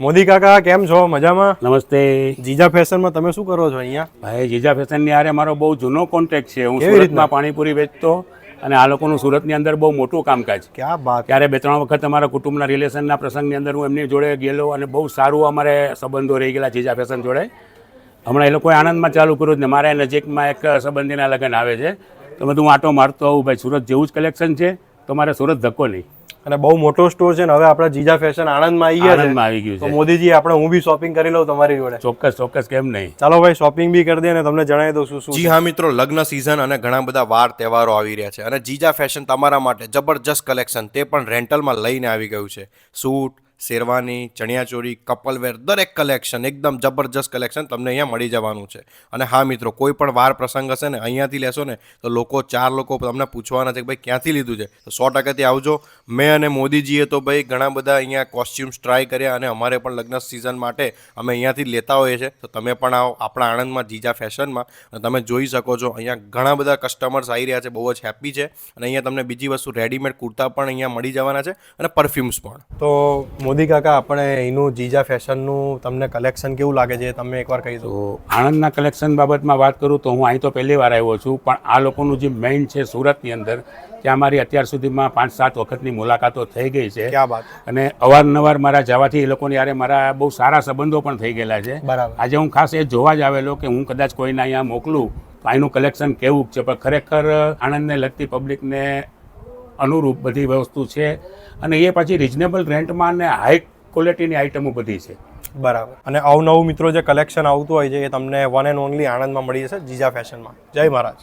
મોદી કાકા કેમ છો? મજામાં? નમસ્તે જીજા ફેશનમાં તમે શું કરો છો અહીંયા? ભાઈ, જીજા ફેશનની હારે મારો બહુ જૂનો કોન્ટેક્ટ છે. હું કેવી રીતના? સુરતમાં પાણીપુરી વેચતો અને આ લોકોનું સુરતની અંદર બહુ મોટું કામકાજ. ક્યાં વાત! ત્યારે 2-3 વખત અમારા કુટુંબના રિલેશનના પ્રસંગની અંદર હું એમની જોડે ગયેલો અને બહુ સારું અમારે સંબંધો રહી ગયેલા જીજા ફેશન જોડે. હમણાં એ લોકોએ આણંદમાં ચાલુ કર્યું ને મારે નજીકમાં એક સંબંધીના લગ્ન આવે છે, તો બધું હું આટો મારતો આવું. ભાઈ, સુરત જેવું જ કલેક્શન છે, તો મારે સુરત ધક્કો નહીં. અને બહુ મોટો સ્ટોર છે ને હવે આપણા જીજા ફેશન આણંદમાં આવી ગયા છે. આણંદમાં આવી ગયું તો છે. મોદીજી આપણે હું બી શોપિંગ કરી લઉં તમારી જોડે. ચોક્કસ કેમ નહીં. ચાલો ભાઈ, શોપિંગ બી કરી દે અને તમને જણાવી દઉં શું જી હા મિત્રો, લગ્ન સિઝન અને ઘણા બધા વાર તહેવારો આવી રહ્યા છે અને જીજા ફેશન તમારા માટે જબરજસ્ત કલેક્શન તે પણ રેન્ટલમાં લઈને આવી ગયું છે. સૂટ, શેરવાની, ચણિયાચોળી, કપલવેર દરેક કલેક્શન એકદમ જબરજસ્ત કલેક્શન તમને અહીંયા મળી જવાનું છે. અને હા મિત્રો, કોઈ પણ વાર પ્રસંગ હશે ને અહીંયાથી લેશો ને તો લોકો 4 લોકો તમને પૂછવાના છે કે ભાઈ ક્યાંથી લીધું છે, તો 100% આવજો. મેં અને મોદીજીએ તો ભાઈ ઘણા બધા અહીંયા કોસ્ચ્યુમ્સ ટ્રાય કર્યા અને અમારે પણ લગ્ન સિઝન માટે અમે અહીંયાથી લેતા હોઈએ છીએ. તો તમે પણ આવો આપણા આણંદમાં જીજા ફેશનમાં અને તમે જોઈ શકો છો અહીંયા ઘણા બધા કસ્ટમર્સ આવી રહ્યા છે, બહુ જ હેપી છે. અને અહીંયા તમને બીજી વસ્તુ રેડીમેડ કુર્તા પણ અહીંયા મળી જવાના છે અને પરફ્યુમ્સ પણ. તો મોદી કાકા, આપણે એનું જીજા ફેશનનું તમને કલેક્શન કેવું લાગે છે તમે એકવાર કહી દો. તો આણંદના કલેક્શન બાબતમાં વાત કરું તો હું અહીં તો પહેલી વાર આવ્યો છું, પણ આ લોકોનું જે મેઇન છે સુરતની અંદર, ત્યાં મારી અત્યાર સુધીમાં 5-7 વખતની મુલાકાતો થઈ ગઈ છે. ક્યાં વાત! અને અવારનવાર મારા જવાથી એ લોકોની યારે મારા બહુ સારા સંબંધો પણ થઈ ગયેલા છે. બરાબર. આજે હું ખાસ એ જોવા જ આવેલો કે હું કદાચ કોઈને અહીંયા મોકલું તો અહીંનું કલેક્શન કેવું છે, પણ ખરેખર આણંદને લગતી પબ્લિકને અનુરૂપ બધી વસ્તુ છે અને એ પછી રિઝનેબલ રેન્ટમાં અને હાઈ ક્વોલિટીની આઇટમો બધી છે. બરાબર. અને અવનવું મિત્રો જે કલેક્શન આવતું હોય છે એ તમને વન એન્ડ ઓનલી આણંદમાં મળી જશે જીજા ફેશનમાં. જય મહારાજ.